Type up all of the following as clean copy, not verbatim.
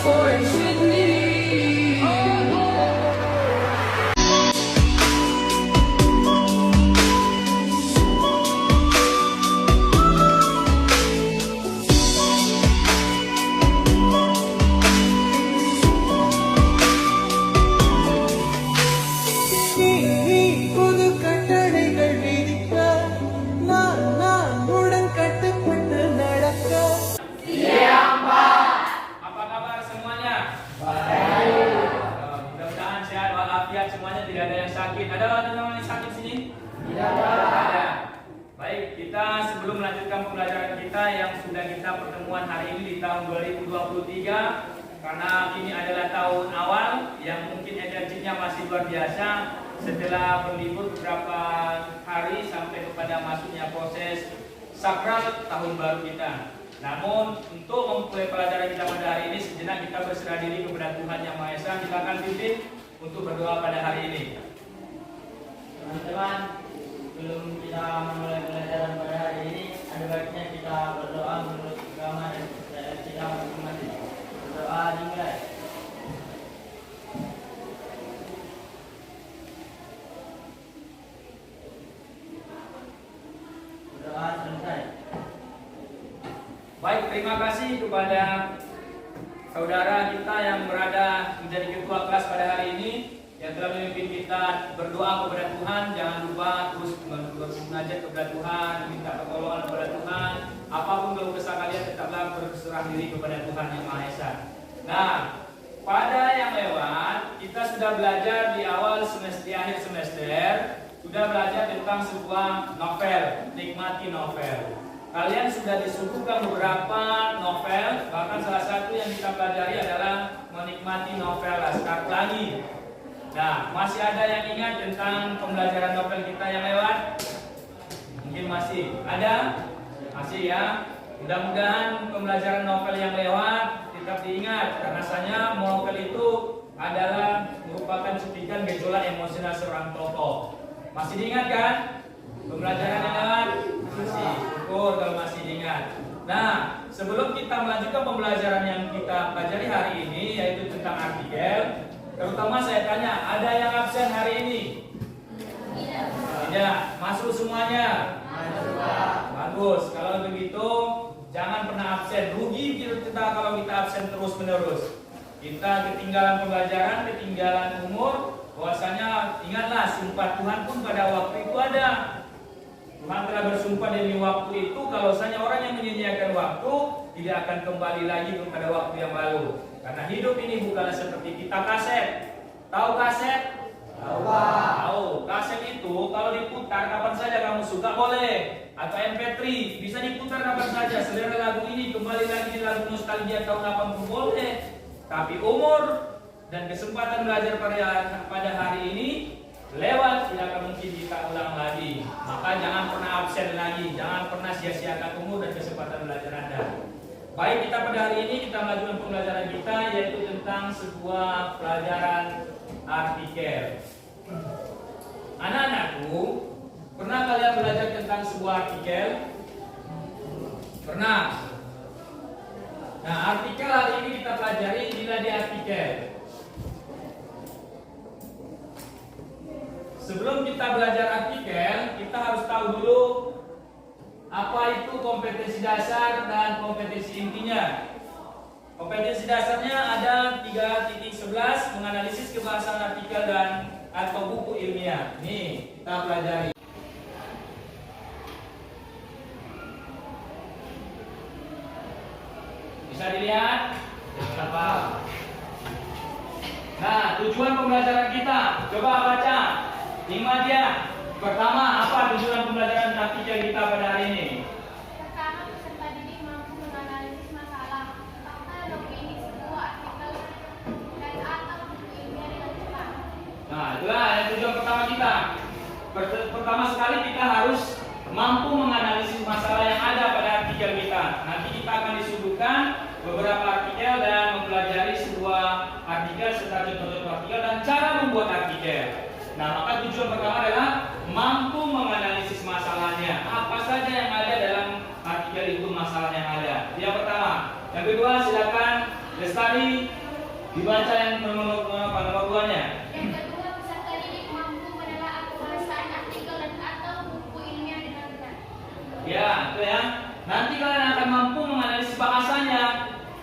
for infinity. Semuanya tidak ada yang sakit. Ada yang sakit sini? Tidak ada. Baik, kita sebelum melanjutkan pembelajaran kita yang sudah kita pertemuan hari ini di tahun 2023, karena ini adalah tahun awal yang mungkin energinya masih luar biasa setelah berlibur beberapa hari sampai kepada masuknya proses sakral tahun baru kita. Namun untuk memulai pelajaran kita pada hari ini, sejenak kita berserah diri kepada Tuhan Yang Maha Esa. Kita akan pimpin untuk berdoa pada hari ini. Teman-teman, sebelum kita memulai pelajaran pada hari ini, ada baiknya kita berdoa menurut agama dan kita masing-masing. Berdoa dimulai. Berdoa selesai. Baik, terima kasih kepada saudara kita yang berada menjadi ketua kelas pada hari ini, yang telah memimpin kita berdoa kepada Tuhan. Jangan lupa terus bermunajat kepada Tuhan, minta pertolongan kepada Tuhan. Apapun keluh kesah kalian, tetaplah berserah diri kepada Tuhan Yang Maha Esa. Nah, pada yang lewat kita sudah belajar di awal semester, di akhir semester sudah belajar tentang sebuah novel, nikmati novel. Kalian sudah disuguhkan beberapa novel, bahkan salah satu yang kita pelajari adalah menikmati novel Laskar Pelangi. Nah, masih ada yang ingat tentang pembelajaran novel kita yang lewat? Mungkin masih ada? Masih ya? Mudah-mudahan pembelajaran novel yang lewat tetap diingat, karena rasanya novel itu adalah merupakan setikan gejolak emosional seorang tokoh. Masih diingat kan? Pembelajaran yang lewat? Masih. Syukur kalau masih diingat. Nah, sebelum kita melanjutkan pembelajaran yang kita pelajari hari ini, yaitu tentang artikel, terutama saya tanya, ada yang absen hari ini? Tidak. Masuk semuanya? Bagus. Kalau begitu, jangan pernah absen. Rugi kita kalau kita absen terus-menerus. Kita ketinggalan pembelajaran, ketinggalan umur. Bahwasanya ingatlah, sumpah Tuhan pun pada waktu itu ada. Tuhan telah bersumpah demi waktu itu, kalau saja orang yang menyia-nyiakan waktu tidak akan kembali lagi kepada waktu yang lalu. Karena hidup ini bukanlah seperti kita kaset. Tahu kaset? Tahu. Kaset itu kalau diputar kapan saja kamu suka boleh. Atau MP3 bisa diputar kapan saja. Selera lagu ini kembali lagi di lagu nostalgia tahun 80 boleh. Tapi umur dan kesempatan belajar pada hari ini lewat, tidak akan mungkin kita ulang lagi. Maka jangan pernah absen lagi, jangan pernah sia-siakan umur dan kesempatan belajar Anda. Baik, kita pada hari ini kita melanjutkan pembelajaran kita, yaitu tentang sebuah pelajaran artikel. Anak-anakku, pernah kalian belajar tentang sebuah artikel? Pernah? Nah, artikel hari ini kita pelajari bila di artikel. Sebelum kita belajar artikel, kita harus tahu dulu apa itu kompetensi dasar dan kompetensi intinya. Kompetensi dasarnya ada 3.11, menganalisis kebahasaan artikel dan atau buku ilmiah. Nih, kita pelajari. Bisa dilihat? Apa? Nah, tujuan pembelajaran kita, coba baca. Lima dia. Pertama, apa tujuan pembelajaran artikel kita pada hari ini? Pertama, peserta didik mampu menganalisis masalah, tentang opini sebuah artikel dan atau buku ilmiah dengan cepat. Nah, itulah yang tujuan pertama kita. Pertama sekali kita harus mampu menganalisis masalah yang ada pada artikel kita. Nanti kita akan disuguhkan beberapa artikel dan mempelajari sebuah artikel serta contoh-contoh artikel dan cara membuat artikel. Nah, maka tujuan pertama adalah mampu menganalisis masalahnya. Apa saja yang ada dalam artikel itu, masalah yang ada. Yang pertama. Yang kedua, silakan Lestari, dibaca yang nomor duanya. Yang kedua, peserta didik mampu menelaah kebahasaan artikel dan atau buku ilmiah dengan benar. Ya, itu ya. Nanti kalian akan mampu menganalisis bahasanya.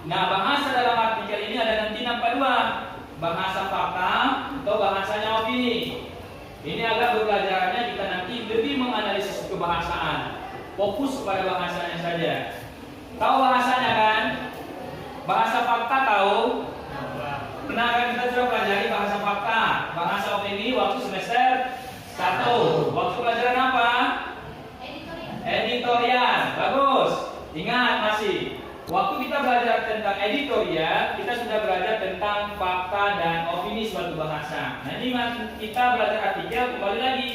Nah, bahasa dalam artikel ini ada nanti nampak dua. Bahasa fakta atau bahasanya opini. Ini agar pembelajarannya kita nanti lebih menganalisis kebahasaan. Fokus pada bahasanya saja. Tahu bahasanya kan? Bahasa fakta tahu? Pernah kan kita sudah pelajari bahasa fakta, bahasa opini waktu semester 1. Waktu pelajaran apa? Editorial. Bagus. Ingat masih. Waktu kita belajar tentang editorial, kita sudah belajar tentang fakta dan opini suatu bahasa. Nah, ini kita belajar artikel, kembali lagi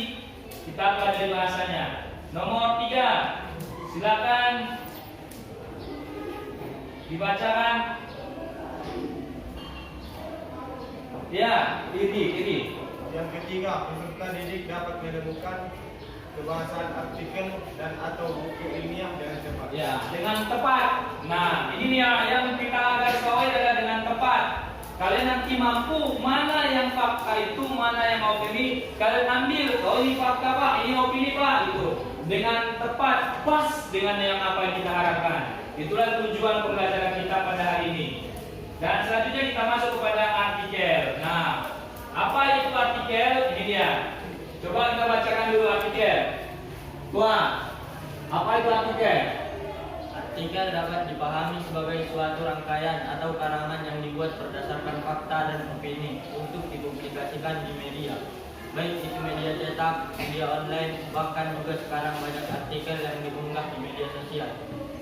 kita pelajari bahasanya. Nomor 3. Silakan dibacakan. Ya, ini. Yang ketiga, peserta didik dapat menemukan kebahasaan artikel dan atau buku ilmiah dengan cepat. Ya, dengan tepat. Nah, ini nih yang kita garis bawahi adalah dengan tepat. Kalian nanti mampu mana yang fakta itu, mana yang opini. Kalian ambil, oh ini fakta Pak, ini opini Pak, gitu. Dengan tepat, pas dengan yang apa yang kita harapkan. Itulah tujuan pembelajaran kita pada hari ini. Dan selanjutnya kita masuk kepada artikel. Nah, apa itu artikel? Ini dia. Coba kita bacakan dulu artikel. Tuan, apa itu artikel? Artikel dapat dipahami sebagai suatu rangkaian atau karangan yang dibuat berdasarkan fakta dan opini untuk dipublikasikan di media. Baik itu media cetak, media online, bahkan juga sekarang banyak artikel yang diunggah di media sosial.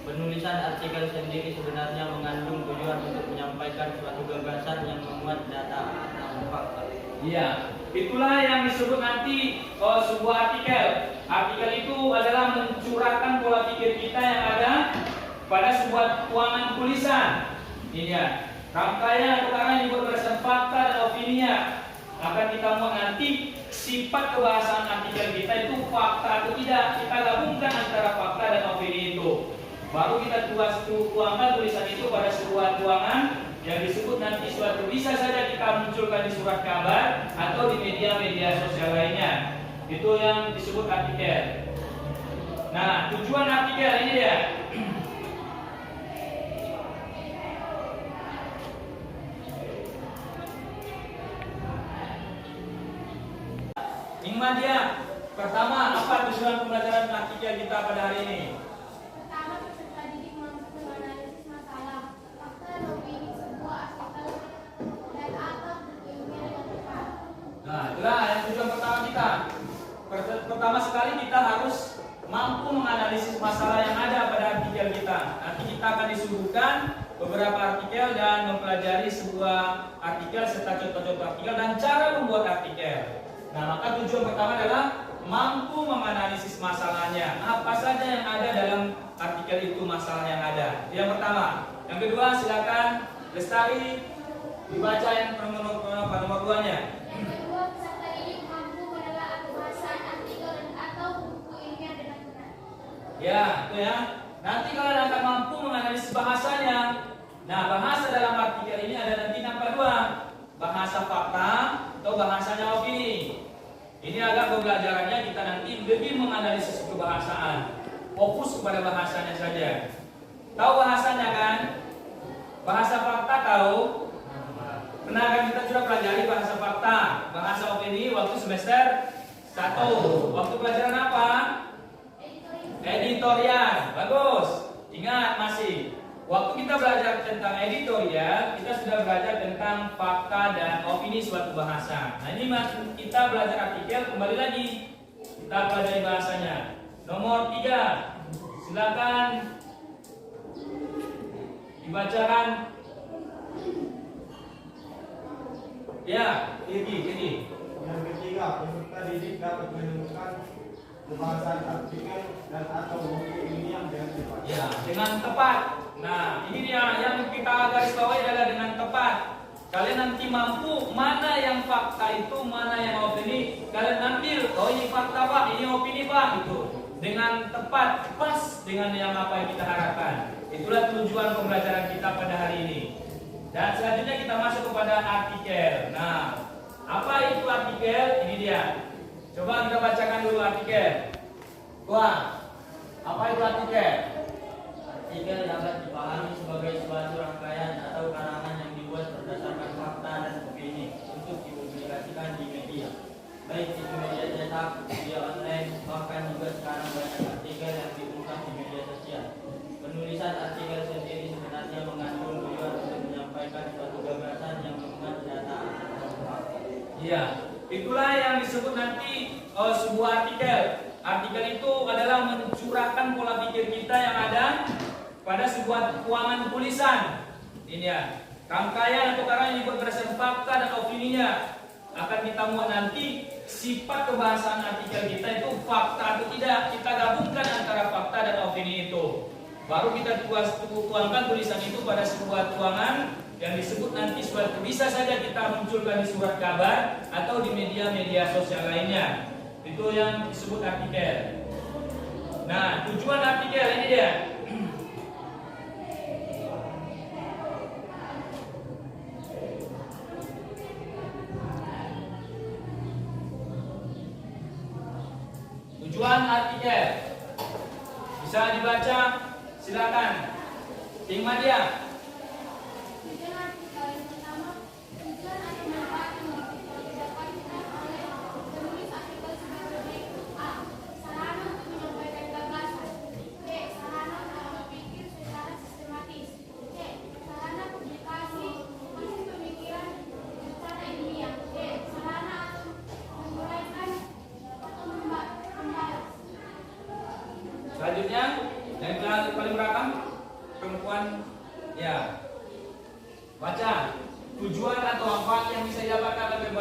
Penulisan artikel sendiri sebenarnya mengandung tujuan untuk menyampaikan suatu gagasan yang memuat data atau fakta. Iya, itulah yang disebut nanti sebuah artikel. Artikel itu adalah mencurahkan pola pikir kita yang ada pada sebuah tuangan tulisan. Ini ya, rangkaian atau karangan yang dibuat berdasarkan fakta dan opininya. Akan kita mau nanti sifat kebahasaan artikel kita itu fakta atau tidak. Kita gabungkan antara fakta dan opini itu. Baru kita tuangkan tulisan itu pada sebuah tuangan yang disebut nanti suatu, bisa saja kita munculkan di surat kabar atau di media-media sosial lainnya. Itu yang disebut artikel. Nah, tujuan artikel ini dia. Ingmadia, pertama apa tujuan pembelajaran artikel kita pada hari ini? Pertama, peserta didik mampu menganalisis masalah, fakta dan opini sebuah artikel dan atau buku ilmiah dengan tepat. Nah, itulah yang tujuan pertama kita. Pertama sekali kita harus mampu menganalisis masalah yang ada pada artikel kita. Nanti kita akan disuguhkan beberapa artikel dan mempelajari sebuah artikel serta contoh-contoh artikel dan cara membuat artikel. Nah, maka tujuan pertama adalah mampu menganalisis masalahnya. Apa saja yang ada dalam artikel itu, masalah yang ada. Yang pertama. Yang kedua, silakan Lestari dibaca yang nomor 2-nya. Yang kedua, peserta didik mampu menelaah kebahasaan artikel dan atau buku ilmiah dengan benar. Ya, itu ya. Nanti kalian akan mampu menganalisis bahasanya. Nah, bahasa dalam artikel ini ada nanti nampak dua. Bahasa fakta atau bahasanya opini. Ini agar pembelajarannya kita nanti lebih menganalisis kebahasaan. Fokus kepada bahasanya saja. Tahu bahasanya kan? Bahasa fakta tahu? Pernah kan kita sudah pelajari bahasa fakta, bahasa opini waktu semester 1. Waktu pelajaran apa? Editorial. Bagus. Ingat masih. Waktu kita belajar tentang editorial, kita sudah belajar tentang fakta dan opini suatu bahasa. Nah, ini kita belajar artikel, kembali lagi kita pelajari bahasanya. Nomor 3, silakan dibacakan. Ya, ini. Yang ketiga, peserta didik dapat menemukan kebahasaan artikel dan atau buku ilmiah dengan cepat. Ya, dengan tepat. Nah, ini dia yang kita garis bawahi adalah dengan tepat. Kalian nanti mampu mana yang fakta itu, mana yang opini. Kalian ambil, oh ini fakta Pak, ini opini Pak, gitu. Dengan tepat, pas dengan yang apa yang kita harapkan. Itulah tujuan pembelajaran kita pada hari ini. Dan selanjutnya kita masuk kepada artikel. Nah, apa itu artikel? Ini dia. Coba kita bacakan dulu artikel. Wah, apa itu artikel? Artikel dapat dipahami sebagai suatu rangkaian atau karangan yang dibuat berdasarkan fakta dan opini untuk dipublikasikan di media, baik itu media cetak, media online, bahkan juga sekarang banyak artikel yang diunggah di media sosial. Penulisan artikel sendiri sebenarnya mengandung tujuan untuk menyampaikan suatu gagasan yang memuat data atau fakta. Iya, itulah yang disebut nanti sebuah artikel. Artikel itu adalah mencurahkan pola pikir kita yang ada pada sebuah keuangan tulisan. Ini ya, rangkaian atau karangan yang dibuat berdasarkan fakta dan opininya. Akan kita muat nanti sifat kebahasan artikel kita itu fakta atau tidak. Kita gabungkan antara fakta dan opini itu. Baru kita tuangkan tulisan itu pada sebuah tuangan yang disebut nanti suatu. Bisa saja kita munculkan di surat kabar atau di media-media sosial lainnya. Itu yang disebut artikel. Nah, tujuan artikel ini dia. Tujuan artikel bisa dibaca, silakan. Ting Madia. Tujuan artikel yang pertama, tujuan atau manfaat yang didapatkan oleh penulis artikel sebagai berikut: A. Sarana untuk menyampaikan gagasan. B. Sarana untuk berpikir secara sistematis. C. Sarana publikasi hasil pemikiran secara ilmiah. D. Sarana untuk menguraikan atau membalas. Selanjutnya, yang paling belakang perempuan ya. Baca. Tujuan atau manfaat yang bisa didapatkan oleh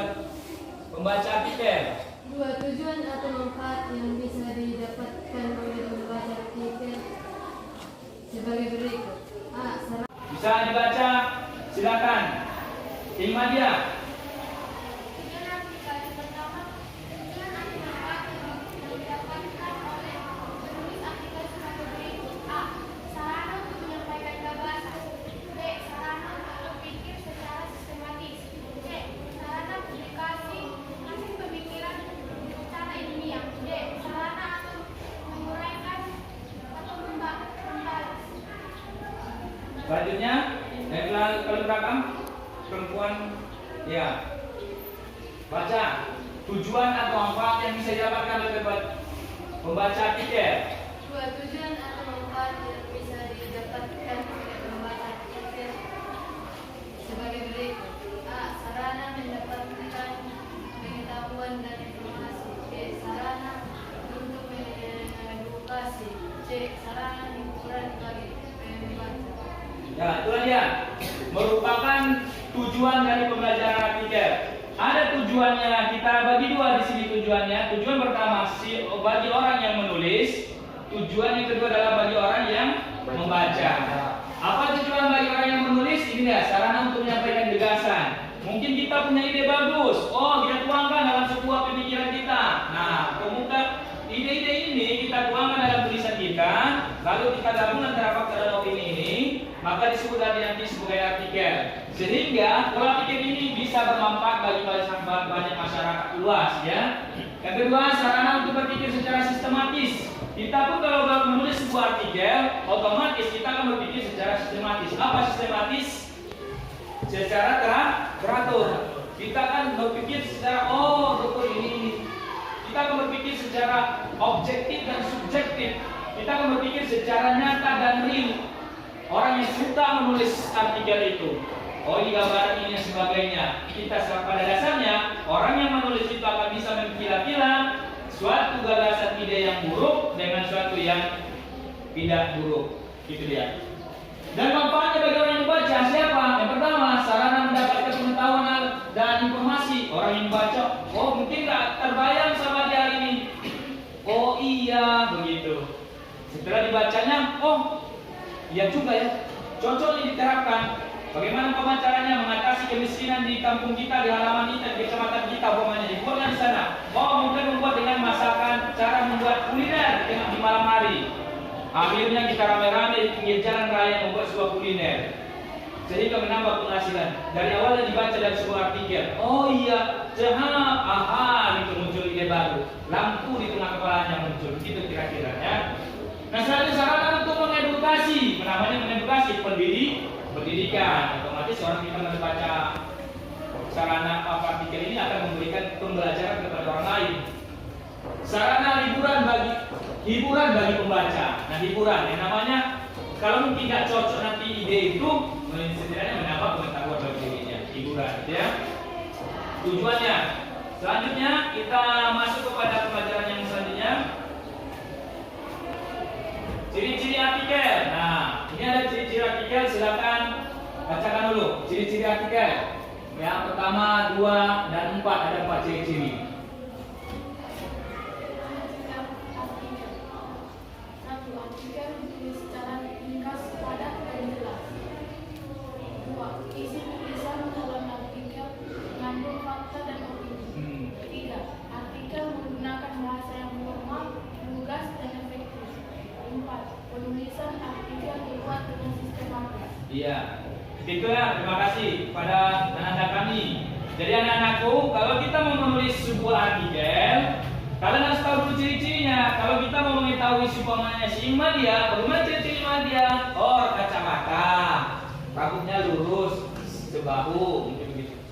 pembaca artikel. Dua, tujuan atau manfaat yang bisa didapatkan oleh pembaca artikel sebagai berikut: A. Bisa dibaca, silakan. Ting Madia. Tujuan artikel yang pertama, tujuan atau manfaat yang didapatkan oleh penulis artikel sebagai berikut: A. Sarana untuk menyampaikan gagasan. B. Sarana untuk berpikir secara sistematis. C. Sarana publikasi hasil pemikiran secara ilmiah. D. Sarana untuk menguraikan atau membalas. Selanjutnya, yang paling belakang perempuan ya. Baca. Tujuan atau manfaat yang bisa didapatkan oleh pembaca artikel. Dua, tujuan atau manfaat yang bisa didapatkan oleh pembaca artikel sebagai berikut: A. Sarana mendapatkan pengetahuan dan informasi. B. Sarana untuk mengedukasi. C. Sarana hiburan bagi pembaca. Ya, itulah dia. Merupakan tujuan dari pembelajaran artikel. Ada tujuannya, kita bagi dua di sini tujuannya. Tujuan pertama bagi orang yang menulis. Tujuan yang kedua adalah bagi orang yang membaca. Apa tujuan bagi orang yang menulis? Ini ya, sarana untuk menyampaikan gagasan. Mungkin kita punya ide bagus. Oh, kita tuangkan dalam sebuah pemikiran kita. Nah, kemudian ide-ide ini kita tuangkan dalam tulisan kita, lalu kita gabung antara fakta dan opini ini, maka disebut nanti sebagai artikel. Sehingga pola pikir ini bisa bermanfaat bagi banyak masyarakat luas ya. Yang kedua, sarana untuk berpikir secara sistematis. Kita pun kalau menulis sebuah artikel, otomatis kita akan berpikir secara sistematis. Apa sistematis? Secara teratur. Kita akan berpikir secara betul ini. Kita akan berpikir secara objektif dan subjektif. Kita akan berpikir secara nyata dan real. Orang yang suka menulis artikel itu, ini gambaran ini dan sebagainya. Kita pada dasarnya orang yang menulis itu akan bisa memilah-milah suatu gagasan ide yang buruk dengan suatu yang tidak buruk. Gitu dia. Dan manfaatnya bagi orang yang membaca siapa? Yang pertama, sarana mendapatkan pengetahuan dan informasi. Orang yang membaca, mungkin nggak terbayang sama dia hari ini. Oh iya, begitu. Setelah dibacanya, iya juga ya. Cocok ini diterapkan. Bagaimana caranya mengatasi kemiskinan di kampung kita, di halaman kita, di kecamatan kita, umpamanya dibuatkan di sana. Mungkin membuat dengan masakan, cara membuat kuliner di malam hari. Akhirnya kita rame-rame di pinggir jalan raya membuat sebuah kuliner. sehingga menambah penghasilan. Dari awalnya dibaca dari sebuah artikel, oh iya, aha, gitu muncul ide baru. Lampu di tengah kepalanya muncul, gitu kira-kira ya. Nah, selanjutnya sarana untuk mengedukasi, namanya mengedukasi pendidikan. Otomatis orang kita membaca sarana artikel ini akan memberikan pembelajaran kepada orang lain. Sarana hiburan bagi pembaca. Nah, hiburan yang namanya kalau tidak cocok nanti ide itu, setidaknya menambah pengetahuan bagi dirinya. Hiburan, ya. Tujuannya. Selanjutnya kita masuk kepada pembelajaran yang selanjutnya. Ciri-ciri artikel. Nah, ini ada ciri-ciri artikel. Silakan bacakan dulu. Ciri-ciri artikel. Yang pertama, 2, dan 4. Ada 4 ciri-ciri. Satu, artikel ditulis secara ringkas, padat, dan jelas. 2, isi tulisan dalam artikel mengandung fakta dan opini. 3, artikel menggunakan bahasa yang formal, lugas, dan efektif. 4, penulisan artikel dibuat dengan sistematis. Iya. Itu ya, terima kasih pada anak-anak kami. Jadi anak-anakku, kalau kita mau menulis sebuah artikel, kalian harus tahu dulu ciri-cirinya. Kalau kita mau mengetahui si Madia, bagaimana ciri-ciri Madia? Oh, kacamata, rambutnya lurus, sebahu,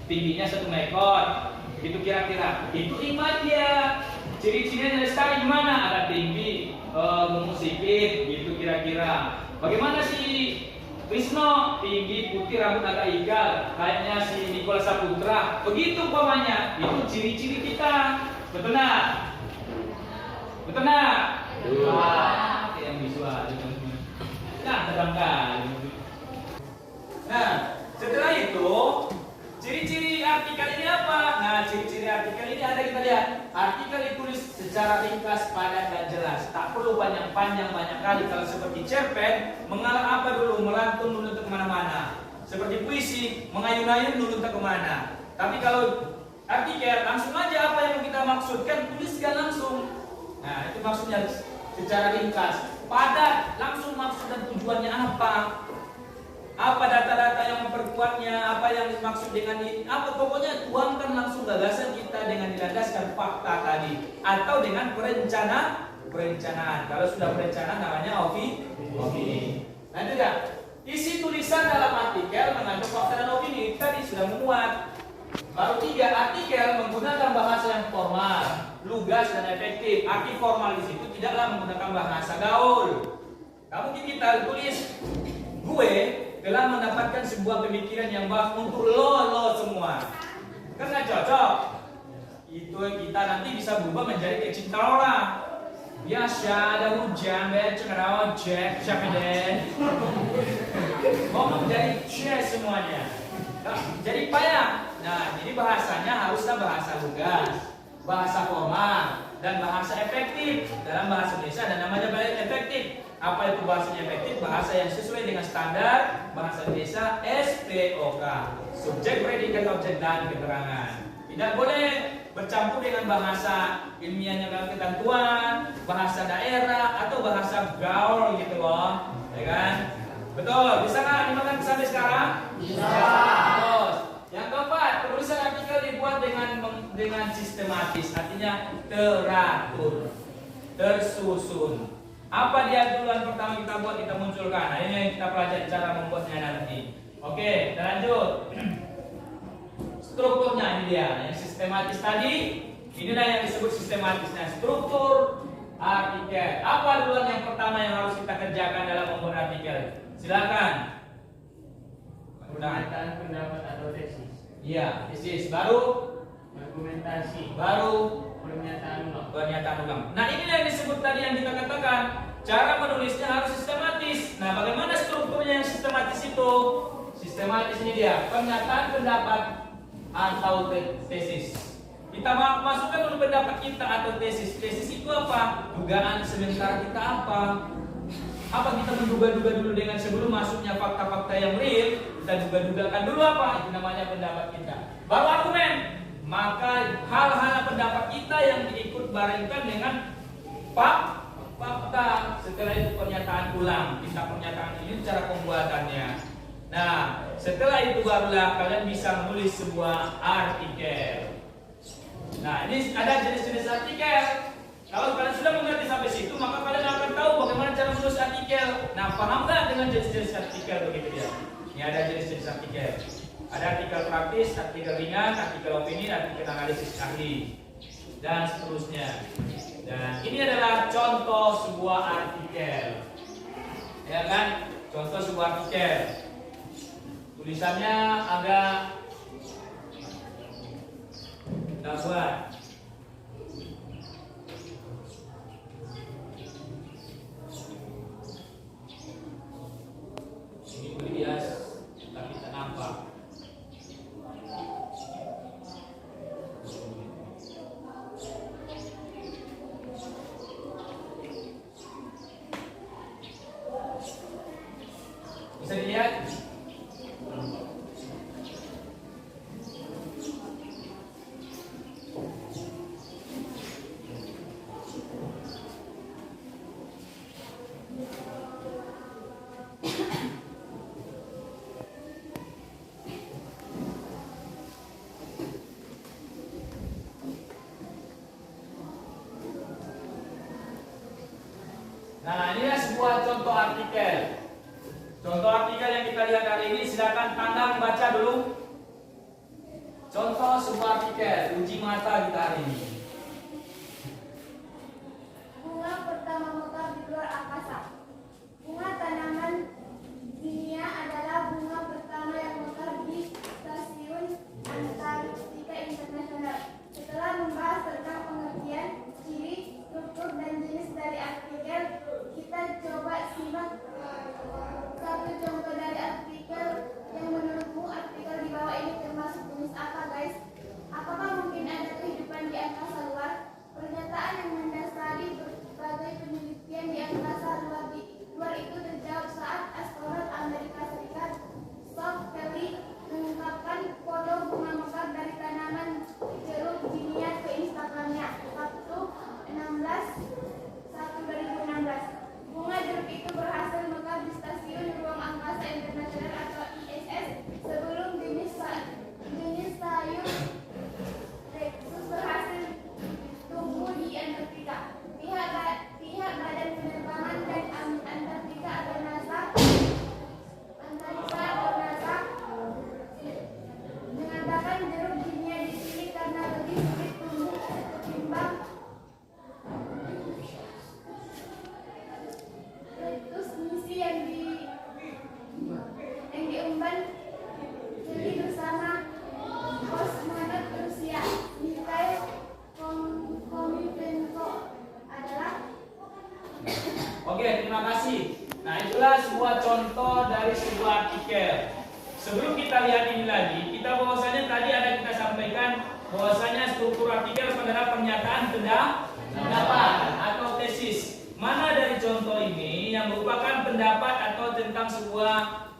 tingginya 1 ekor, itu kira-kira. Itu Madia. Ciri-cirinya dari sekali gimana? Ada tinggi, gemuk sipit, gitu kira-kira. Bagaimana sih Krisno, tinggi, putih, rambut agak igal, kayaknya si Nikola Saputra. Begitu umpamanya, itu ciri-ciri kita. Betul nak? Betul nak? Wah, yang visual. Nah, terangkan. Nah, setelah itu, ciri-ciri artikel ini apa? Nah, ciri-ciri artikel ini ada, kita lihat. Artikel ditulis secara ringkas, padat, dan jelas. Tak perlu panjang-panjang banyak kali. Kalau seperti cerpen, mengalah apa dulu, melantun dulu ke kemana-mana. Seperti puisi, mengayun-ayun dulu ke kemana. Tapi kalau artikel, langsung aja apa yang kita maksudkan, tuliskan langsung. Nah, itu maksudnya secara ringkas. Padat, langsung maksud dan tujuannya apa. Apa data-data yang memperkuatnya, apa yang dimaksud dengan ini, apa pokoknya tuangkan langsung gagasan kita dengan dilandaskan fakta tadi atau dengan perencanaan. Kalau sudah perencanaan namanya opini. Nah, itu ya. Isi tulisan dalam artikel mengandung fakta dan opini tadi sudah memuat. Baru 3, artikel menggunakan bahasa yang formal, lugas dan efektif. Arti formal di situ tidaklah menggunakan bahasa gaul. Kamu kita tulis gue telah mendapatkan sebuah pemikiran yang baik untuk lo semua. Kan nggak cocok. Itu kita nanti bisa berubah menjadi kayak cinta orang. Biasa ada hujan, cenderung cek, siapeden. Ngomong jadi cek semuanya. Jadi payah. Nah, jadi bahasanya haruslah bahasa lugas, bahasa formal, dan bahasa efektif. Dalam bahasa Indonesia ada namanya bahasa efektif. Apa itu bahasanya efektif? Bahasa yang sesuai dengan standar bahasa Indonesia SPOK, subjek, predikat, objek, dan keterangan. Tidak boleh bercampur dengan bahasa ilmiahnya dalam ketentuan, bahasa daerah atau bahasa gaul gitu loh, ya kan? Betul, bisa nggak dimakan sampai sekarang? Bisa. Terus, yang keempat, penulisan artikel dibuat dengan sistematis, artinya teratur, tersusun. Apa dia duluan pertama kita buat, kita munculkan. Nah, ini yang kita pelajari cara membuatnya nanti. Oke, kita lanjut. Strukturnya ini dia, yang sistematis tadi. Inilah yang disebut sistematisnya. Struktur artikel. Apa duluan yang pertama yang harus kita kerjakan dalam membuat artikel? Silakan. Pernyataan pendapat atau tesis. Iya, tesis. Baru Argumentasi. baru Pernyataan ulang. Nah, ini yang disebut tadi yang kita katakan, cara menulisnya harus sistematis. Nah, bagaimana strukturnya yang sistematis itu? Sistematis ini dia, pernyataan pendapat atau tesis. Kita masukkan dulu pendapat kita atau tesis. Tesis itu apa? Dugaan sementara kita apa? Apa kita menduga-duga dulu dengan sebelum masuknya fakta-fakta yang real, kita duga-dugakan dulu apa? Itu namanya pendapat kita. Baru argumen. Maka hal-hal pendapat kita yang diikut barengkan dengan fakta. Setelah itu pernyataan ulang. Kita pernyataan ini cara pembuatannya. Nah, setelah itu barulah kalian bisa menulis sebuah artikel. Nah, ini ada jenis-jenis artikel. Kalau kalian sudah mengerti sampai situ, maka kalian akan tahu bagaimana cara menulis artikel. Nah, paham nggak dengan jenis-jenis artikel begitu ya? Ini ada jenis-jenis artikel. Ada artikel praktis, artikel ringan, artikel opini, artikel analisis ahli, dan seterusnya. Dan ini adalah contoh sebuah artikel. Ya kan? Contoh sebuah artikel. Tulisannya agak kita buat. Ini boleh dihias, tapi tak nampak. Bisa dilihat? Nah, inilah sebuah contoh artikel. Contoh artikel yang kita lihat hari ini, silakan pandang baca dulu. Contoh sebuah artikel uji mata kita hari ini. Bunga pertama mekar di luar angkasa. Bunga tanaman dunia adalah bunga pertama yang mekar di Stasiun Antartika Internasional. Setelah membahas tentang pengertian, ciri, struktur, dan jenis dari artikel, kita coba simak satu contoh dari artikel yang menurutmu artikel di bawah ini termasuk jenis apa, guys? Apakah mungkin ada kehidupan di angkasa luar? Pernyataan yang mendasari berbagai penelitian di angkasa luar itu terjawab saat astronot Amerika Serikat Scott Kelly mengungkapkan foto bunga mekar dari tanaman jeruk jinia ke Instagramnya Sabtu 2016. Bunga jeruk itu berhasil mekar di Stasiun Ruang Angkasa Internasional atau ISS sebelum jenis sayur Rexus berhasil tumbuh di Antartika. Pihak Badan Penerbangan dan Antartika atau NASA mengatakan jeruk jinia dipilih karena lebih sulit tumbuh ketimbang Rexus misi yang diemban Kelly bersama kosmonot Rusia Mikhail Komipenko adalah. Oke, terima kasih. Nah, itulah sebuah contoh dari sebuah artikel. Sebelum kita lihat ini lagi, kita bahwasanya tadi ada kita sampaikan bahwasanya struktur artikel adalah pernyataan pendapat atau tesis. Mana dari contoh ini yang merupakan pendapat atau tentang sebuah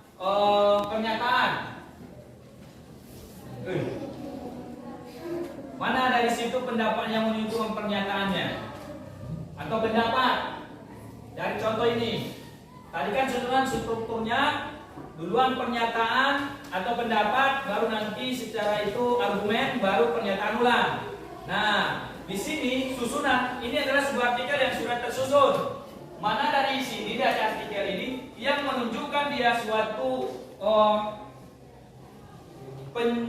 pernyataan? Mana dari situ pendapat yang menunjukkan pernyataannya atau pendapat? Dari contoh ini, tadi kan strukturnya duluan pernyataan atau pendapat, baru nanti secara itu argumen, baru pernyataan ulang. Nah, di sini susunan ini adalah sebuah artikel yang sudah tersusun. Mana dari sini dari artikel ini yang menunjukkan dia suatu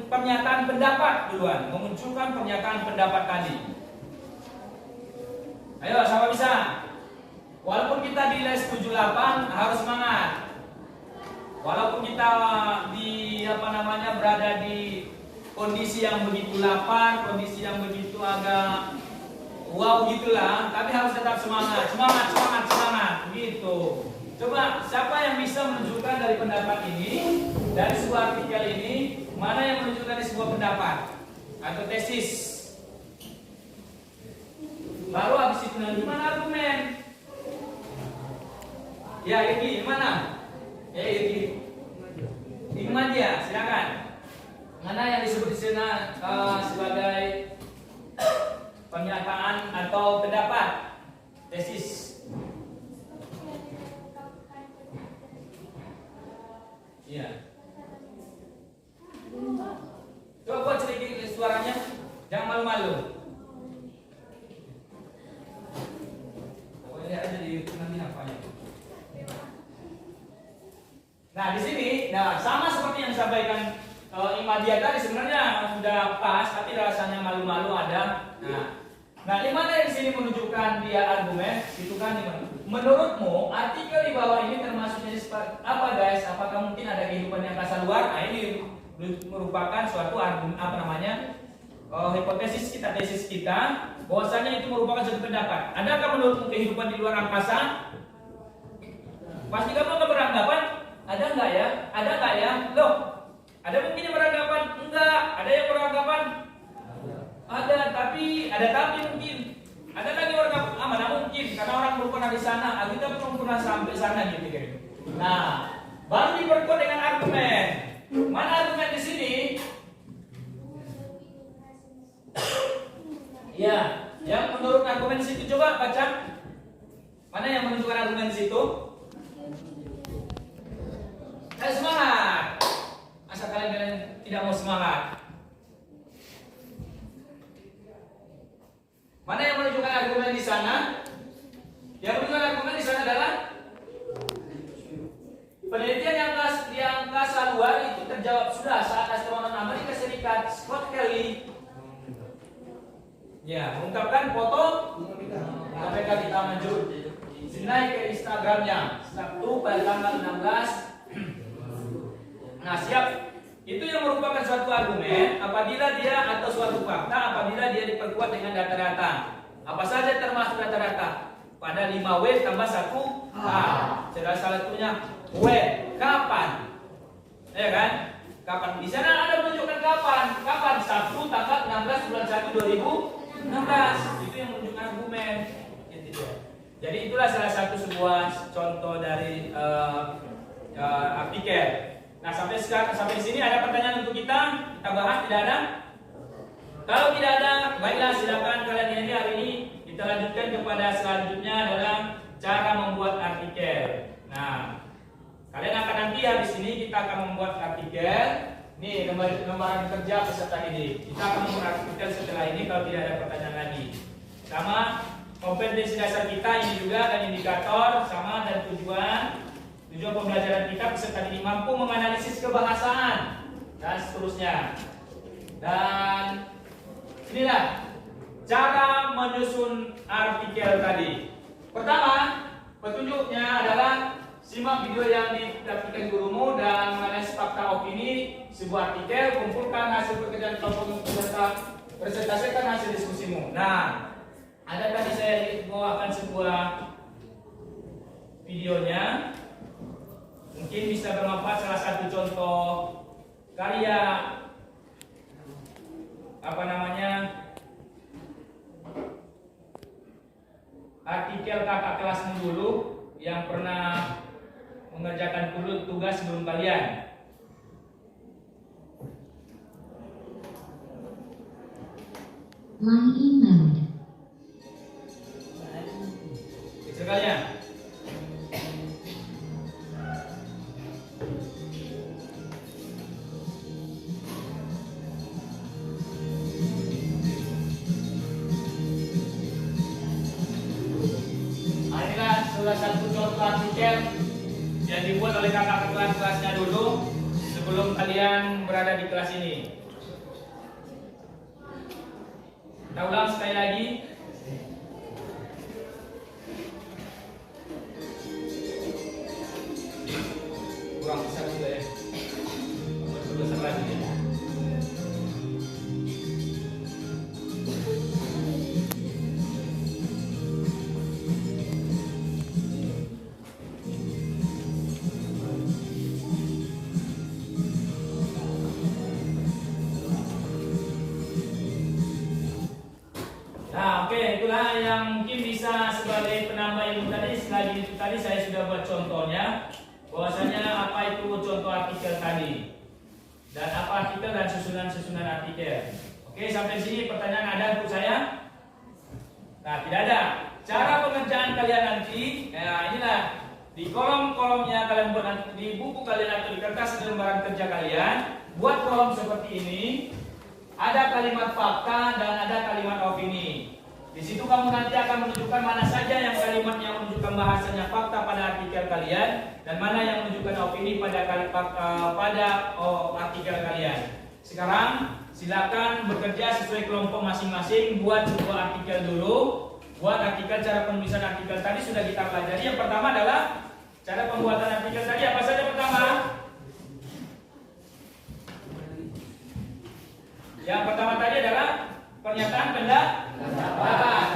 pernyataan pendapat duluan, memunculkan pernyataan pendapat tadi. Ayo, siapa bisa? Walaupun kita di les 78 harus semangat. Walaupun kita berada di kondisi yang begitu lapar, kondisi yang begitu agak wow gitulah, tapi harus tetap semangat, gitu. Coba siapa yang bisa menunjukkan dari pendapat ini, dari sebuah artikel ini, mana yang menunjukkan dari sebuah pendapat atau tesis? Baru habis itu nanti mana argumen? Ya, Egi, mana? Egi, Iman dia, silakan. Mana yang disebut di sana sebagai pernyataan atau pendapat, tesis? Iya. kuat sedikit suaranya. Jangan malu-malu. Pokoknya lihat aja di nanti apanya. Nah di sini, nah sama seperti yang disampaikan Imadia tadi, sebenarnya sudah pas, tapi rasanya malu-malu ada. Nah di mana di sini menunjukkan dia argumen? Itu kan menurutmu artikel di bawah ini termasuk jenis apa guys? Apakah mungkin ada kehidupan yang kasar luar? Nah ini merupakan suatu argumen hipotesis kita, tesis kita, bahwasanya itu merupakan suatu pendapat. Adakah menurutmu kehidupan di luar angkasa? Pasti kamu akan beranggapan ada nggak ya? Ada nggak ya? Loh, ada mungkin yang beranggapan enggak, ada yang beranggapan ada, tapi mungkin ada lagi orang mana mungkin karena orang belum pernah di sana, kita belum pernah sampai sana gitu kan. Nah, baru diperkuat dengan argumen. Mana argumen di sini? Ya, yang menurut argumen di situ coba baca. Mana yang menunjukkan argumen di situ? Ayo semangat. Asal kalian tidak mau semangat. Mana yang menunjukkan argumen di sana? Yang menunjukkan argumen di sana adalah penelitian yang di angkasa luar itu terjawab sudah saat astronom Amerika Serikat Scott Kelly mengungkapkan foto KPK kita menjur naik ke Instagramnya Sabtu pada tanggal 16. Nah siap, itu yang merupakan suatu argumen apabila dia atau suatu fakta apabila dia diperkuat dengan data-data. Apa saja termasuk data-data? Pada 5W tambah 1H. Salah satunya W. Kapan? Ya kan? Kapan? Di sana ada menunjukkan kapan? Kapan? Sabtu tanggal 16 bulan 1 2016. Itu yang menunjukkan argumen. Jadi itulah salah satu sebuah contoh dari artikel. Nah sampai di sini ada pertanyaan untuk kita bahas, tidak ada? Kalau tidak ada, baiklah silakan kalian ini hari ini kita lanjutkan kepada selanjutnya dalam cara membuat artikel. Nah kalian akan nanti habis ini kita akan membuat artikel. Nih lembaran kerja peserta didik. Kita akan membuat artikel setelah ini kalau tidak ada pertanyaan lagi. Sama kompetensi dasar kita ini juga dan indikator sama dan tujuan pembelajaran kita peserta didik mampu menganalisis kebahasaan dan seterusnya. Dan inilah cara menyusun artikel tadi. Pertama, petunjuknya adalah simak video yang didapatkan gurumu dan menganalisis fakta opini sebuah artikel, kumpulkan hasil pekerjaan kelompok peserta, presentasikan hasil diskusimu. Nah, ada tadi saya bawakan sebuah videonya. Mungkin bisa bermanfaat, salah satu contoh karya artikel kakak kelasmu dulu yang pernah mengerjakan dulu tugas sebelum kalian. Line E mode. Sekalian. Salah satu contoh artikel yang dibuat oleh kakak kelasnya dulu sebelum kalian berada di kelas ini. Kita ulang sekali lagi. Kurang besar juga ya. Besar lagi ya. Itulah yang mungkin bisa sebagai penambah ilmu tadi. Selagi itu tadi saya sudah buat contohnya, bahwasanya apa itu contoh artikel tadi dan apa artikel dan susunan artikel. Oke, sampai sini pertanyaan ada untuk saya? Nah, tidak ada. Cara pengerjaan kalian nanti, inilah di kolom-kolomnya kalian buat nanti di buku kalian atau di kertas lembaran kerja kalian, buat kolom seperti ini. ada kalimat fakta dan ada kalimat opini. Di situ kamu nanti akan menunjukkan mana saja yang kalimat yang menunjukkan bahasanya fakta pada artikel kalian dan mana yang menunjukkan opini pada artikel kalian. Sekarang silakan bekerja sesuai kelompok masing-masing. Buat sebuah artikel dulu. Buat artikel, cara penulisan artikel tadi sudah kita pelajari. Yang pertama adalah cara pembuatan artikel tadi. Apa saja pertama? Yang pertama tadi adalah pernyataan pendapat.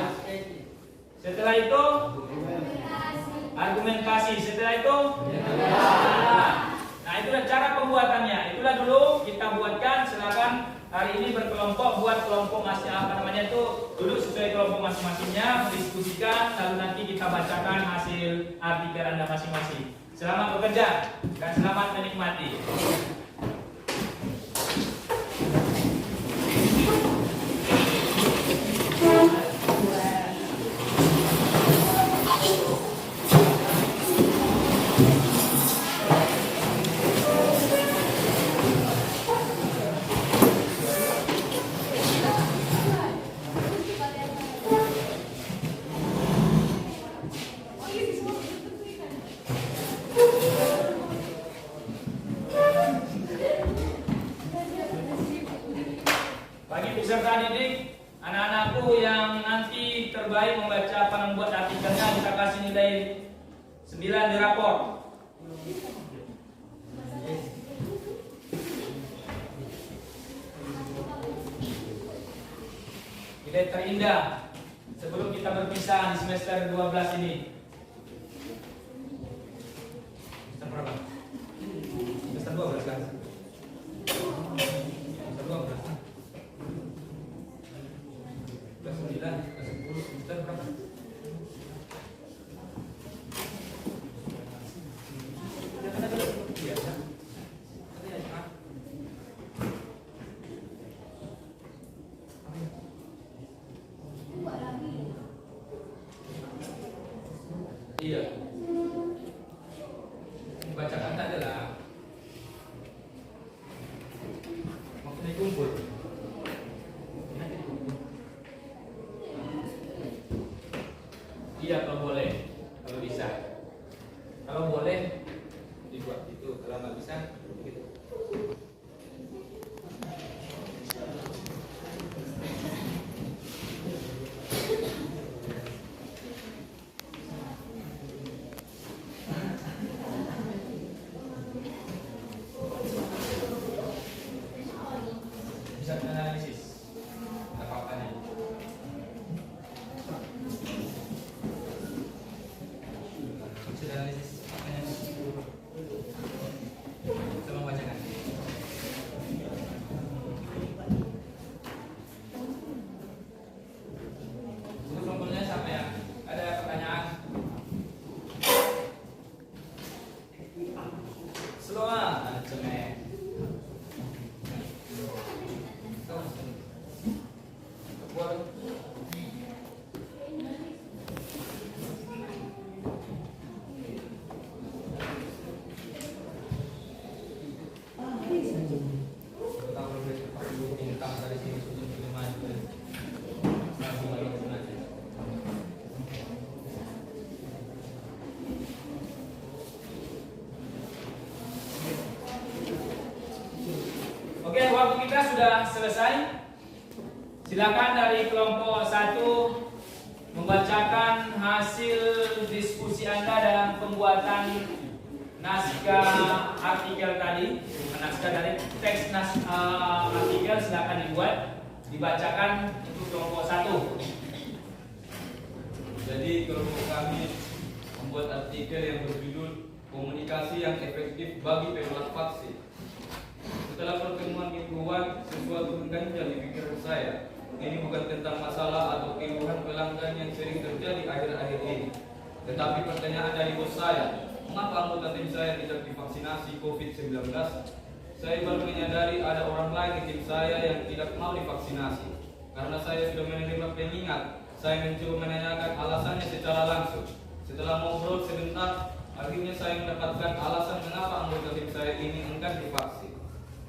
Setelah itu argumentasi. Setelah itu nah itulah cara pembuatannya. Itulah dulu kita buatkan. Silakan hari ini berkelompok, buat kelompok itu dulu sesuai kelompok masing-masingnya, mendiskusikan, lalu nanti kita bacakan hasil artikel Anda masing-masing. Selamat bekerja dan selamat menikmati. Peserta didik, anak-anakku yang nanti terbaik membaca apa membuat artikelnya, kita kasih nilai 9 di rapor. Nilai terindah sebelum kita berpisah di semester 12 ini. Semester berapa? Semester 12 kan? Semester 12. Kelas 9, kelas 10, semester berapa? Biasa. Iya. Bacakan tak adalah maksudnya kumpul. Iya kalau boleh, kalau bisa. Kalau boleh dibuat itu, kalau nggak bisa gitu. Bisa analisis apa-apanya. Analisis makanya kita membacakan. Untuk kelompoknya siapa ya? Ada pertanyaan? Sloan, ada cemek. Oke, waktu kita sudah selesai. Silakan dari kelompok 1 membacakan hasil diskusi Anda dalam pembuatan naskah artikel tadi. Naskah dari teks artikel silakan dibuat, dibacakan untuk kelompok 1. Jadi kelompok kami membuat artikel yang berjudul Komunikasi yang Efektif bagi Penolak Vaksin. Setelah pertemuan mingguan, sesuatu mengganjal di pikiran saya. Ini bukan tentang masalah atau keluhan pelanggan yang sering terjadi akhir-akhir ini, tetapi pertanyaan dari bos saya, mengapa anggota tim saya tidak divaksinasi COVID-19? Saya baru menyadari ada orang lain di tim saya yang tidak mau divaksinasi. Karena saya sudah menerima pengingat, saya mencoba menanyakan alasannya secara langsung. Setelah ngobrol sebentar, akhirnya saya mendapatkan alasan mengapa anggota tim saya ini enggan divaksin.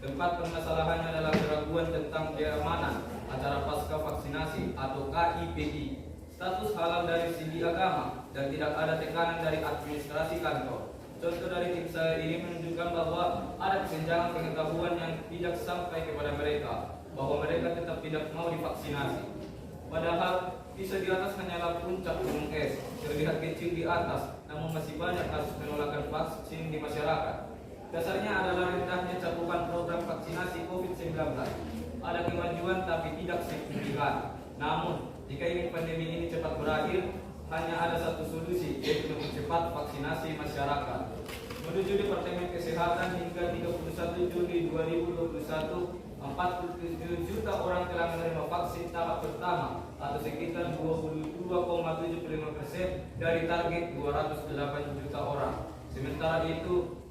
Tempat permasalahannya adalah keraguan pengetahuan tentang keamanan acara pasca vaksinasi atau KIPI, status halal dari segi agama, dan tidak ada tekanan dari administrasi kantor. Contoh dari tim saya ini menunjukkan bahwa ada kesenjangan pengetahuan yang tidak sampai kepada mereka, bahwa mereka tetap tidak mau divaksinasi. Padahal bisa di atas hanyalah puncak gunung es, terlihat kecil di atas, namun masih banyak kasus penolakan vaksin di masyarakat. Dasarnya adalah rendahnya cakupan program vaksinasi COVID-19. Ada kemajuan tapi tidak signifikan. Namun, jika ingin pandemi ini cepat berakhir, hanya ada satu solusi, yaitu mempercepat vaksinasi masyarakat. Menuju Departemen Kesehatan hingga 31 Juli 2021, 47 juta orang telah menerima vaksin tahap pertama atau sekitar 22,75% dari target 208 juta orang. Sementara itu,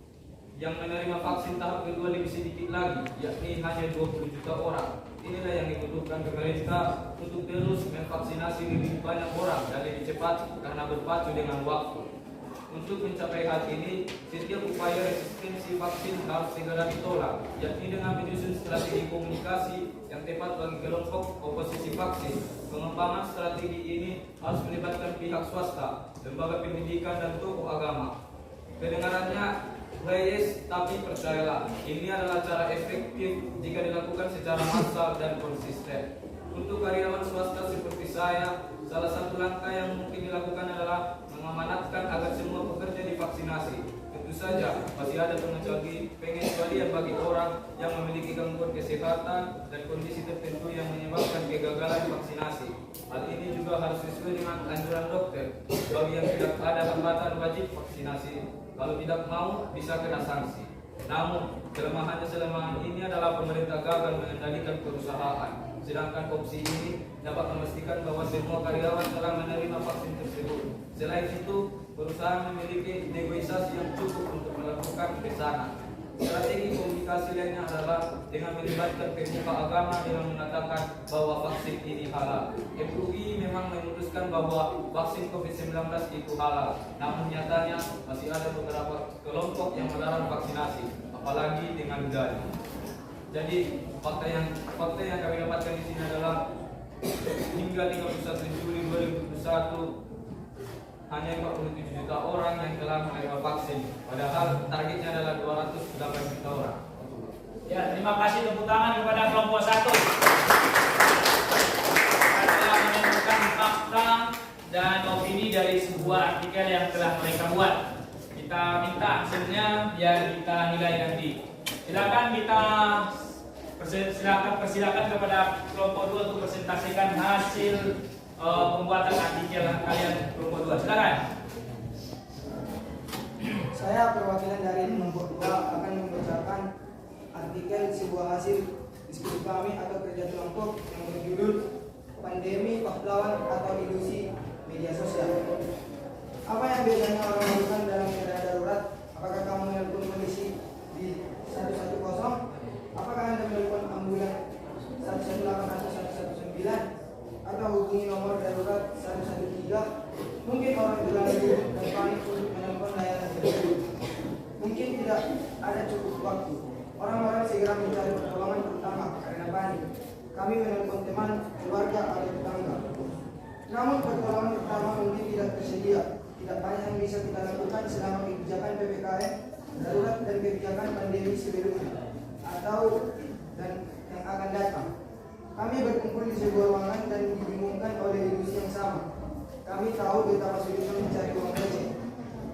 yang menerima vaksin tahap kedua lebih sedikit lagi, yakni hanya 20 juta orang. Inilah yang dibutuhkan pemerintah untuk terus memvaksinasi lebih banyak orang dan lebih cepat karena berpacu dengan waktu. Untuk mencapai hal ini, setiap upaya resistensi vaksin harus segera ditolak, yakni dengan menyusun strategi komunikasi yang tepat bagi kelompok oposisi vaksin. Pengembangan strategi ini harus melibatkan pihak swasta, lembaga pendidikan, dan tokoh agama. Kedengarannya Reyes, tapi percayalah, ini adalah cara efektif jika dilakukan secara massal dan konsisten. Untuk karyawan swasta seperti saya, salah satu langkah yang mungkin dilakukan adalah mengamanatkan agar semua pekerja divaksinasi. Tentu saja, masih ada pengecualian bagi orang yang memiliki gangguan kesehatan dan kondisi tertentu yang menyebabkan kegagalan vaksinasi. Hal ini juga harus sesuai dengan anjuran dokter. Bagi yang tidak ada hambatan wajib vaksinasi. Kalau tidak mau, bisa kena sanksi. Namun, kelemahannya selama ini adalah pemerintah gagal mengendalikan perusahaan. Sedangkan opsi ini dapat memastikan bahwa semua karyawan telah menerima vaksin tersebut. Selain itu, perusahaan memiliki negosiasi yang cukup untuk melakukan pesanan. Strategi komunikasi lainnya adalah dengan melibatkan pemuka agama dengan mengatakan bahwa vaksin ini halal. MUI memang memutuskan bahwa vaksin COVID-19 itu halal, namun nyatanya masih ada beberapa kelompok yang melarang vaksinasi, apalagi dengan dalih. Jadi fakta yang kami dapatkan di sini adalah hingga 31 Juli 2021 hanya 47 juta orang yang telah menerima vaksin, padahal targetnya adalah 208 juta orang. Ya, terima kasih, tepuk tangan kepada kelompok 1. Telah menemukan fakta dan opini dari sebuah artikel yang telah mereka buat. Kita minta hasilnya biar kita nilai nanti. Silakan kepada kelompok 2 untuk presentasikan hasil pembuatan artikel kalian kelompok 2. Silakan. Saya perwakilan dari kelompok 2 akan membacakan artikel sebuah hasil diskusi kami atau kerja kelompok yang berjudul Pandemi Pahlawan atau Ilusi Media Sosial. Apa yang biasanya orang lakukan dalam keadaan darurat? Apakah kamu menelpon polisi di 110? Apakah Anda menelpon ambulan 118 atau 119? Atau hubungi nomor darurat 113? Mungkin orang terganggu dan panik untuk menelpon layanan tersebut. Mungkin tidak ada cukup waktu. Orang-orang segera mencari pertolongan pertama karena panik. Kami menelpon teman, keluarga, atau tetangga. Namun pertolongan pertama mungkin tidak tersedia. Tidak banyak yang bisa kita lakukan selama kebijakan PPKM darurat dan kebijakan pandemi sebelumnya atau dan yang akan datang. Kami berkumpul di sebuah ruangan dan dibingungkan oleh ilusi yang sama. Kami tahu betapa sulitnya mencari uang receh.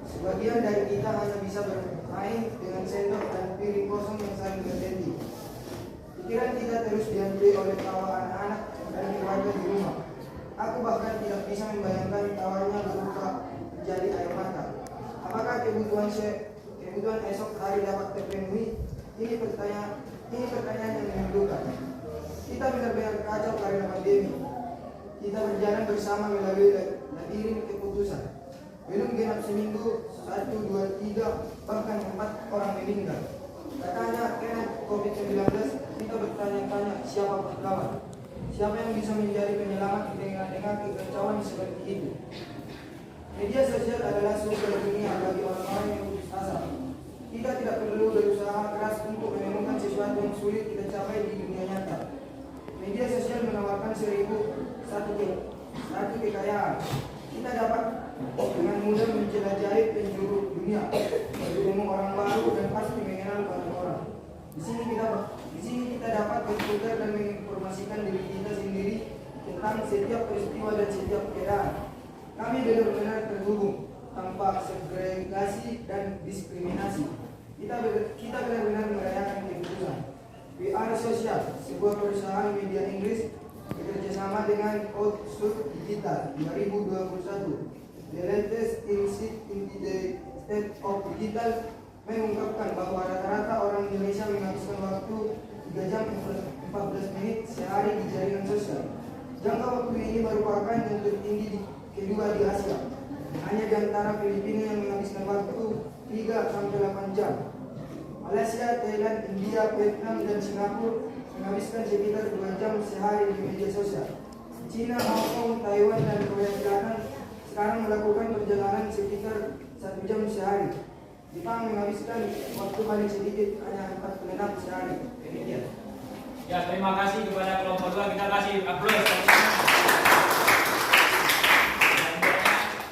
Sebagian dari kita hanya bisa bermain dengan sendok dan piring kosong yang saling berganti. Pikiran kita terus dihantui oleh tawa anak-anak dan keluarga di rumah. Aku bahkan tidak bisa membayangkan tawanya berupa menjadi air mata. Apakah kebutuhan esok hari dapat terpenuhi? Ini pertanyaan yang memilukan. Kita benar-benar kacau karena pandemi. Kita berjalan bersama melalui labirin keputusan. Belum genap seminggu, 1, 2, 3, bahkan 4 orang meninggal. Katanya karena COVID-19, kita bertanya-tanya siapa pahlawan. Siapa yang bisa menjadi penyelamat di tengah-tengah kekacauan seperti itu? Media sosial adalah sumber dunia bagi orang-orang yang putus asa. Kita tidak perlu berusaha keras untuk menemukan sesuatu yang sulit kita capai di dunia nyata. arti kekayaan. Kita dapat dengan mudah menjelajahi penjuru dunia, bertemu orang baru dan pasti mengenal banyak orang. Di sini kita dapat bertukar dan menginformasikan diri kita sendiri tentang setiap peristiwa dan setiap keadaan. Kami benar-benar terhubung tanpa segregasi dan diskriminasi. Kita benar-benar merayakan kebebasan. We Are Social, sebuah perusahaan media Inggris bekerjasama dengan Outlook Digital 2021. The latest insight in the state of digital mengungkapkan bahwa rata-rata orang Indonesia menghabiskan waktu 3 jam 14 menit sehari di jaringan sosial. Jangka waktu ini merupakan yang tertinggi kedua di Asia. Hanya di antara Filipina yang menghabiskan waktu 3 sampai 8 jam. Malaysia, Thailand, India, Vietnam, dan Singapura menghabiskan sekitar 2 jam sehari di media sosial. China, Hong Kong, Taiwan, dan Korea Selatan sekarang melakukan perjalanan sekitar 1 jam sehari. Jepang menghabiskan waktu paling sedikit hanya 46 sehari. Demikian. Ya, terima kasih kepada kelompok 2. Kita kasih aplaus.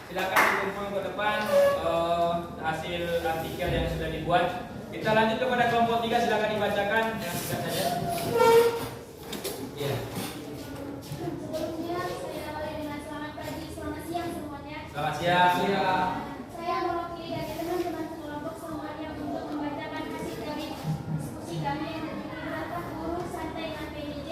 Silakan dikumpul ke depan hasil artikel yang sudah dibuat. Kita lanjut kepada kelompok 3, silakan dibacakan yang singkat saja. Ya. Sebelumnya saya awali dengan selamat pagi, selamat siang semuanya. Selamat siang. Saya mewakili dari teman-teman sekelompok semuanya untuk membacakan hasil dari diskusi kami yang berjudul Guru Santai dengan PJJ.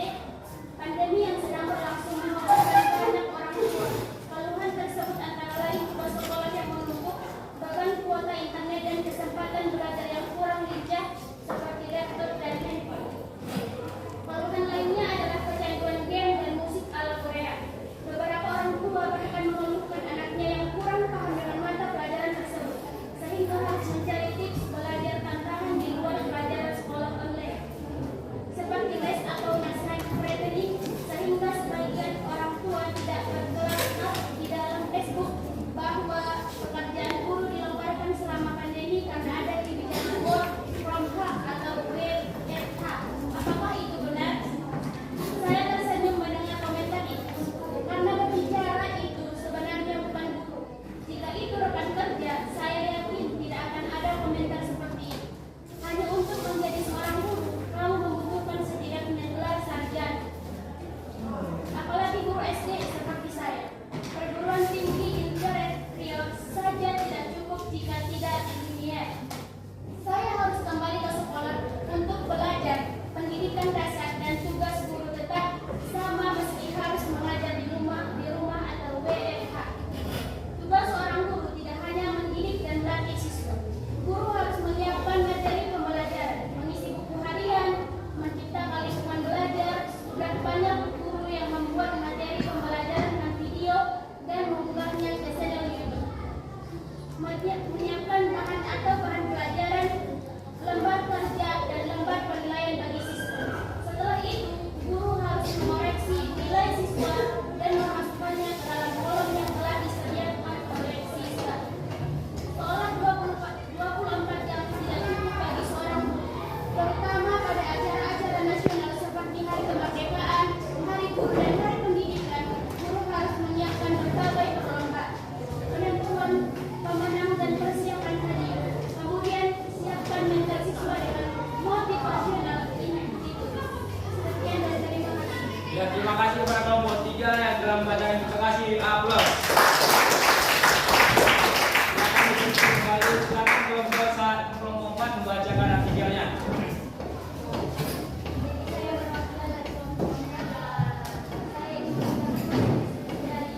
Pandemi yang sedang berlangsung membuat banyak orang tua. Keluhan tersebut antara lain tugas sekolah yang menumpuk, bahkan kuota internet dan kesempatan belajar yang kurang lincah seperti laptop dan handphone. Keluhan lainnya adalah kecanduan game dan musik ala Korea. Beberapa orang tua bahkan mengeluhkan anaknya yang kurang paham dengan mata pelajaran tersebut, sehingga harus mencari tips belajar tantangan di luar pelajaran sekolah online, seperti les atau naskah pretending, sehingga sebagian orang tua tidak bergerak di dalam Facebook bahwa pekerjaan guru dilonggarkan selama pandemi karena ada kebijakan work from home atau WFH. Apakah itu benar? Saya tersenyum mendengar komentar itu, karena berbicara itu sebenarnya bukan guru. Jika itu rekan kerja, saya yakin tidak akan ada komentar seperti itu. Hanya untuk menjadi seorang guru, kamu membutuhkan setidaknya gelar sarjana. Apalagi guru SD seperti saya. Perguruan tinggi imperial saja tidak cukup jika tidak ilmiah. Saya harus kembali ke sekolah untuk belajar. Pendidikan dasar dan tugas guru tetap sama meski harus mengajar di rumah atau WFH. Tugas seorang guru tidak hanya mendidik dan melatih siswa. Guru harus menyiapkan materi pembelajaran, mengisi buku harian, menciptakan lingkungan belajar, dan banyak guru yang membuat materi pembelajaran dan video dan mengunggahnya ke channel YouTube. Menyiapkan bahan atau bahan pelajaran, lembar kerja, dan lembar penilaian bagi siswa. Setelah itu, guru harus mengoreksi nilai siswa dan memasukkannya ke dalam kolom yang telah disediakan oleh siswa. Seolah 24 jam tidak cukup bagi seorang guru, terutama pada acara-acara nasional seperti Hari Kemerdekaan, Hari Guru, dan Hari Pendidikan. Guru harus menyiapkan berbagai perlombaan, penentuan pemenang dan persiapan hadiah. Kemudian siapkan mental siswa dengan motivasional itu. Sekian dan terima kasih. Ya, terima kasih kepada kelompok 3 yang telah membacakan. Kita kasih aplaus. Silakan dikumpul kembali. Silakan kelompok 4 membacakan artikelnya. Saya berwakil dari kelompok 4. Saya ingin dari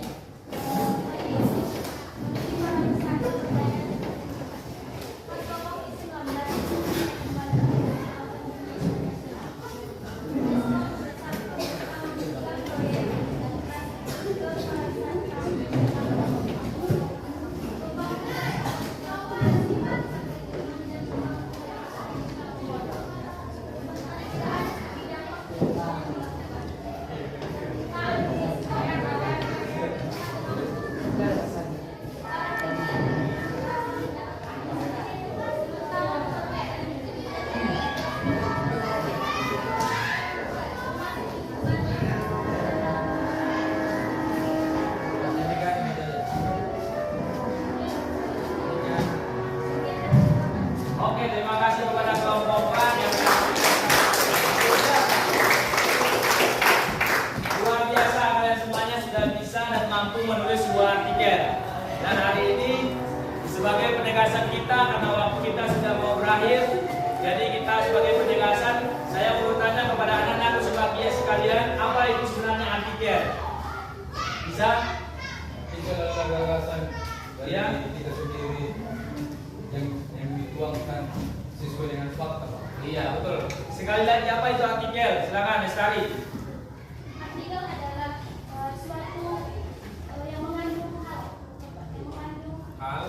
sekalian, apa itu sebenarnya artikel? Bisa? Artikel adalah gagasan dari Ya. kita sendiri yang dituangkan sesuai dengan fakta, Pak. Iya, betul. Sekali lagi, apa itu artikel? Silakan, Lestari. Artikel adalah suatu yang mengandung hal. Yang mengandung Hal.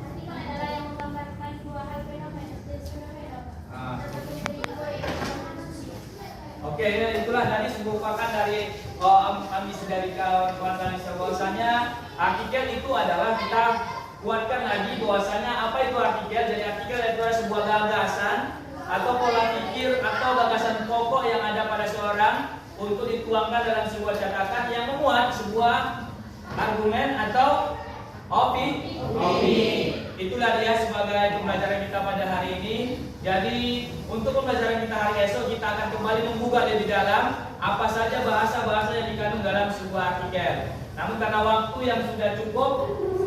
artikel adalah yang menggambarkan dua hal fenomena. Ah. Satu menjadi dua yang manusia. Oke, itulah tadi merupakan dari ambisi dari kawan-kawan bahwasanya artikel itu adalah kita kuatkan lagi bahwasanya apa itu artikel. Jadi artikel itu adalah sebuah gagasan atau pola pikir atau gagasan pokok yang ada pada seorang untuk dituangkan dalam sebuah catatan yang memuat sebuah argumen atau opini. Itulah dia sebagai pembelajaran kita pada hari ini. Jadi untuk pembelajaran kita hari esok kita akan kembali membuka lebih dalam apa saja bahasa-bahasa yang dikandung dalam sebuah artikel. Namun karena waktu yang sudah cukup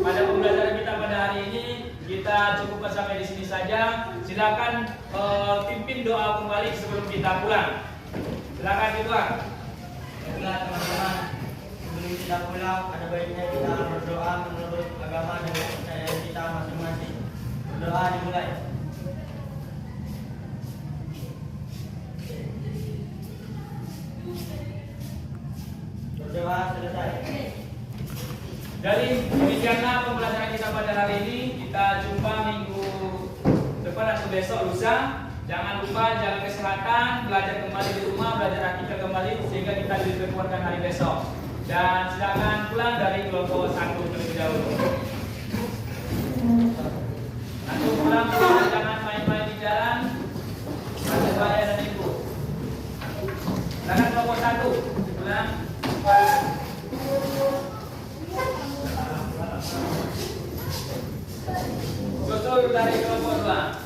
pada pembelajaran kita pada hari ini, kita cukupkan sampai di sini saja. Silakan pimpin doa kembali sebelum kita pulang. Silakan Ridwan. Baiklah teman-teman, sebelum kita pulang, ada baiknya kita berdoa menurut agama dan kepercayaan kita masing-masing. Berdoa dimulai. Berdoa selesai. Jadi demikianlah pembelajaran kita pada hari ini. Kita jumpa minggu depan atau besok lusa. Jangan lupa jaga kesehatan, belajar kembali di rumah, belajar artikel kembali sehingga kita lebih berkuatkan hari besok. Dan silakan pulang dari kelompok 1 terlebih dahulu. Nanti pulang jangan main-main di jalan. Ada saya dan ibu. Silakan kelompok 1 pulang. Betul dari kelompok 2.